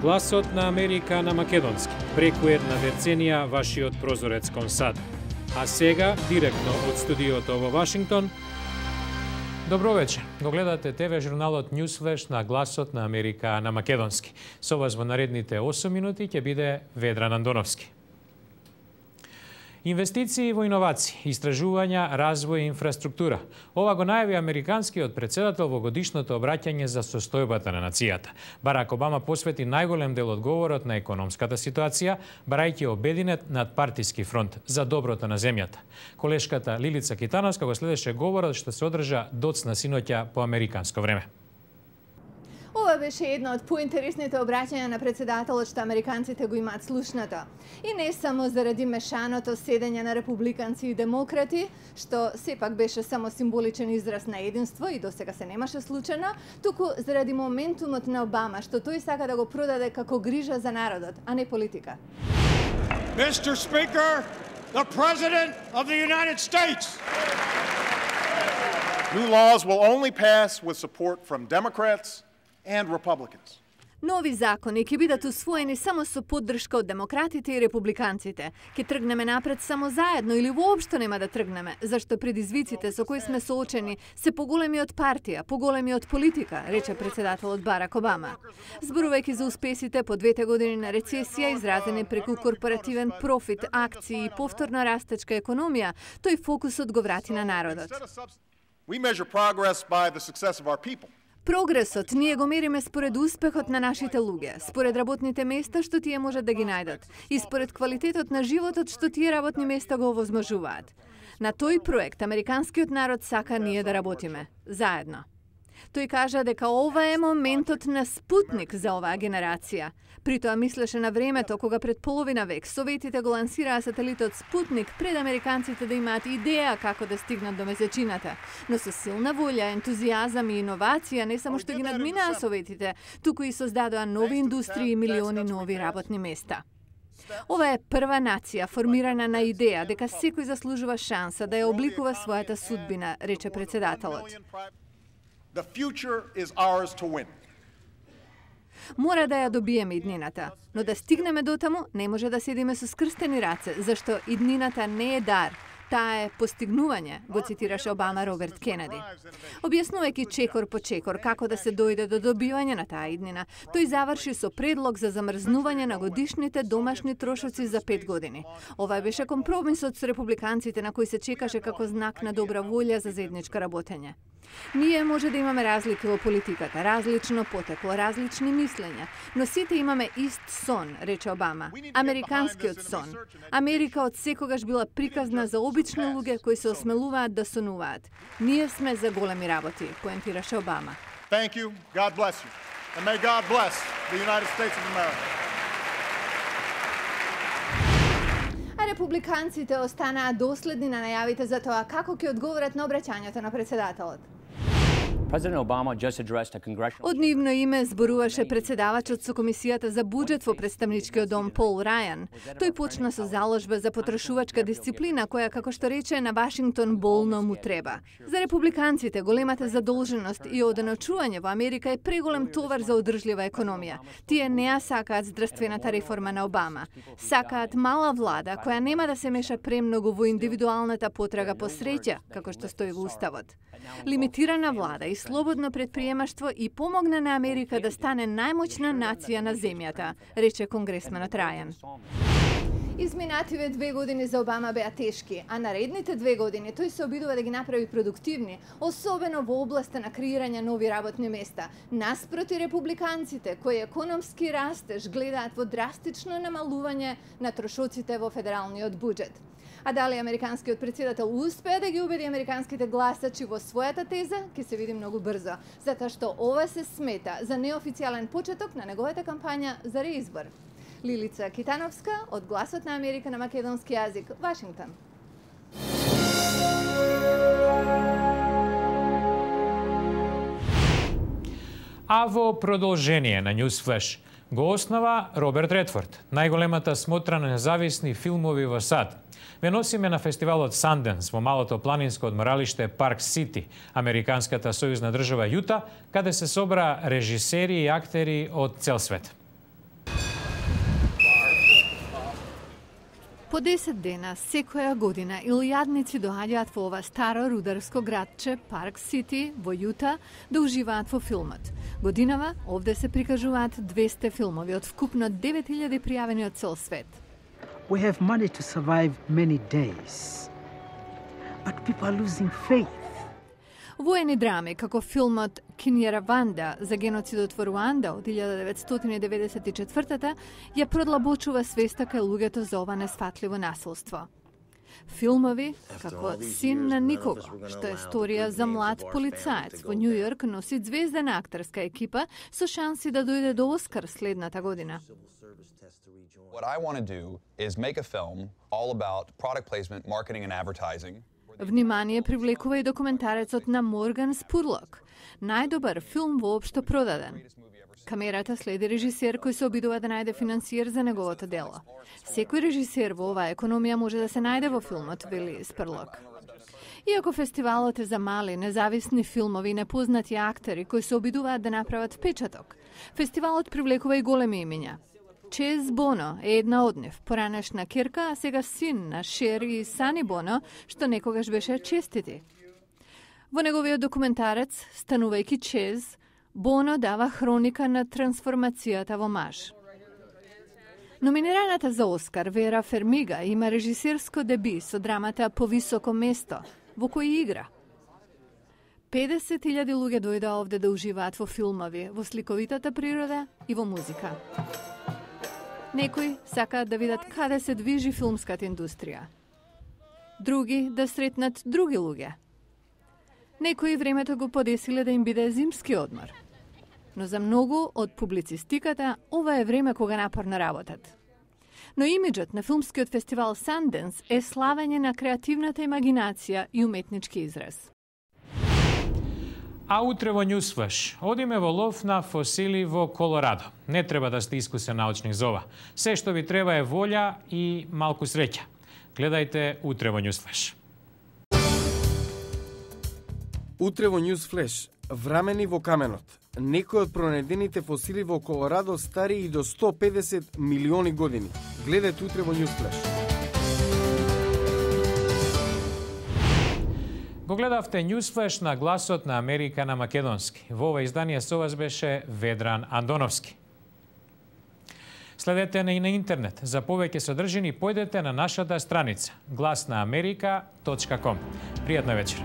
Гласот на Америка на македонски. Преку една деценија вашиот прозорец кон САД. А сега, директно од студиото во Вашингтон, добро вечер. Го гледате ТВ журналот Newsflash на Гласот на Америка на македонски. Со вас во наредните 8 минути ќе биде Ведран Андоновски. Инвестиции во иновации, истражувања, развој и инфраструктура. Ова го најави американскиот претседател во годишното обраќање за состојбата на нацијата. Барак Обама посвети најголем дел од говорот на економската ситуација, барајќи обединет надпартиски фронт за доброто на земјата. Колешката Лилица Китановска го следеше говорот што се одржа доцна синоќа по американско време. Ова беше едно од поинтересните обраќања на претседателот што американците го имаат слушнато. И не само заради мешаното седење на републиканци и демократи, што сепак беше само символичен израз на единство и досега се немаше случајно, туку заради моментумот на Обама, што тој сака да го продаде како грижа за народот, а не политика. Mr. Speaker, the President of the United States. New laws will only pass with support from Democrats and Republicans. Нови закони ќе бидат усвоени само со поддршка од демократите и републиканците. Ќе тргнеме напред само заедно или воопшто нема да тргнеме, зашто предизвиците со кои сме соочени се поголеми од партија, поголеми од политика, рече претседателот Барак Обама. Зборувајќи за успесите по 2 години на рецесија изразени преку корпоративен профит, акции и повторно растечка економија, тој фокусот го врати на народот. We measure progress by the success of our people. Прогресот ние го мериме според успехот на нашите луѓе, според работните места што тие можат да ги најдат и според квалитетот на животот што тие работни места го овозможуваат. На тој проект американскиот народ сака ние да работиме заедно. Тој кажа дека ова е моментот на спутник за оваа генерација. При тоа мислеше на времето кога пред половина век Советите го лансираа сателитот Спутник пред американците да имаат идеја како да стигнат до месечината. Но со силна волја, ентузијазам и иновација не само што ги надминаа Советите, туку и создадоа нови индустрии и милиони нови работни места. Ова е прва нација формирана на идеја дека секој заслужува шанса да ја обликува својата судбина, рече претседателот. The future is ours to win. Мора да ја добиеме иднината, но да стигнеме дотаму не може да седиме со скрстени раце, зашто иднината не е дар, таа е постигнување, го цитираше Обама Роберт Кенеди. Објаснувајќи чекор по чекор како да се дојде до добивање на таа иднина, тој заврши со предлог за замрзнување на годишните домашни трошоци за 5 години. Ова беше компромисот со републиканците на кој се чекаше како знак на добра волја за заедничко работење. Ние може да имаме разлики во политиката, различно потекло, различни мислења, но сите имаме ист сон, рече Обама. Американскиот сон. Америка од секогаш била приказна за обични луѓе кои се осмелуваат да сонуваат. Ние сме за големи работи, поентираше Обама. Thank you. God bless you. And may God bless the United States of America. А републиканците останаа доследни на најавите за тоа како ќе одговорат на обраќањето на претседателот. Од нивно име зборуваше претседавачот со Комисијата за буџет во представничкиот дом Пол Рајан. Тој почна со заложба за потрошувачка дисциплина која, како што рече, на Вашингтон болно му треба. За републиканците големата задолженост и оденочување во Америка е преголем товар за одржлива економија. Тие не ја сакаат здравствената реформа на Обама. Сакаат мала влада која нема да се меша премногу во индивидуалната потрага по среќа, како што стои во Уставот. Лимитирана влада и слободно предприемаштво и помогна на Америка да стане најмоćна нација на земјата, рече конгресменот Рајан. Изминативе 2 години за Обама беа тешки, а наредните 2 години тој се обидува да ги направи продуктивни, особено во областа на креирање нови работни места, наспроти републиканците кои економски растеж гледаат во драстично намалување на трошоците во федералниот буџет. А дали американскиот претседател успеа да ги убеди американските гласачи во својата теза, ќе се види многу брзо, затоа што ова се смета за неофицијален почеток на неговата кампања за реизбор. Лилица Китановска од Гласот на Америка на македонски јазик, Вашингтон. А во продолжение на Newsflash го основа Роберт Редфорд, најголемата смотра на независни филмови во САД. Ве носиме на фестивалот Санденс во малото планинско одморалиште Парк Сити, американската сојузна држава Јута, каде се собра режисери и актери од цел свет. По 10 дена, секоја година, илјадници доаѓаат во ова старо рударско градче, Парк Сити, во Јута, да уживаат во филмот. Годинава, овде се прикажуваат 200 филмови од вкупно 9000 пријавени од цел свет. We have money to survive many days, but people are losing faith. Воени драми, како филмот Кинјераванда за геноцидот во Руанда од 1994 ја продлабочува свеста кај луѓето за ова несфатливо насилство. Филмови, како Син на никого, што е сторија за млад полицаец во Њу Јорк, носи звездена актерска екипа со шанси да дојде до Оскар следната година. What I want to do is make a film all about product placement, marketing and advertising. Внимание привлекува и документарецот на Морган Спурлок, најдобар филм воопшто продаден. Камерата следи режисер кој се обидува да најде финансиер за неговото дело. Секој режисер во оваа економија може да се најде во филмот, вели Спурлок. Иако фестивалот е за мали, независни филмови и непознати актери кои се обидуваат да направат впечаток, фестивалот привлекува и големи имиња. Чез Боно е една од нив, поранешна керка, а сега син на Шер и Сани Боно, што некогаш беше честити. Во неговиот документарец, станувајќи Чез, Боно дава хроника на трансформацијата во маж. Номинираната за Оскар Вера Фермига има режисерско деби со драмата По високо место, во кој игра. 50.000 луѓе дојдоа овде да уживаат во филмови, во сликовитата природа и во музика. Некои сакаат да видат каде се движи филмската индустрија. Други да сретнат други луѓе. Некои времето го подесиле да им биде зимски одмор. Но за многу од публицистиката ова е време кога напорно работат. Но имиджот на филмскиот фестивал Санденс е славење на креативната имагинација и уметнички израз. А утре во Newsflash одиме во лов на фосили во Колорадо. Не треба да сте искусен научник за ова. Се што ви треба е волја и малку среќа. Гледајте утре во Newsflash. Утре во Newsflash, врамени во каменот. Некои од пронајдените фосили во Колорадо стари и до 150 милиони години. Гледајте утре во Newsflash. Го гледавте Newsflash на гласот на Америка на македонски. Во ова издание со вас беше Ведран Андоновски. Следете и на интернет. За повеќе содржини појдете на нашата страница glasnaamerika.com. Пријатна вечер.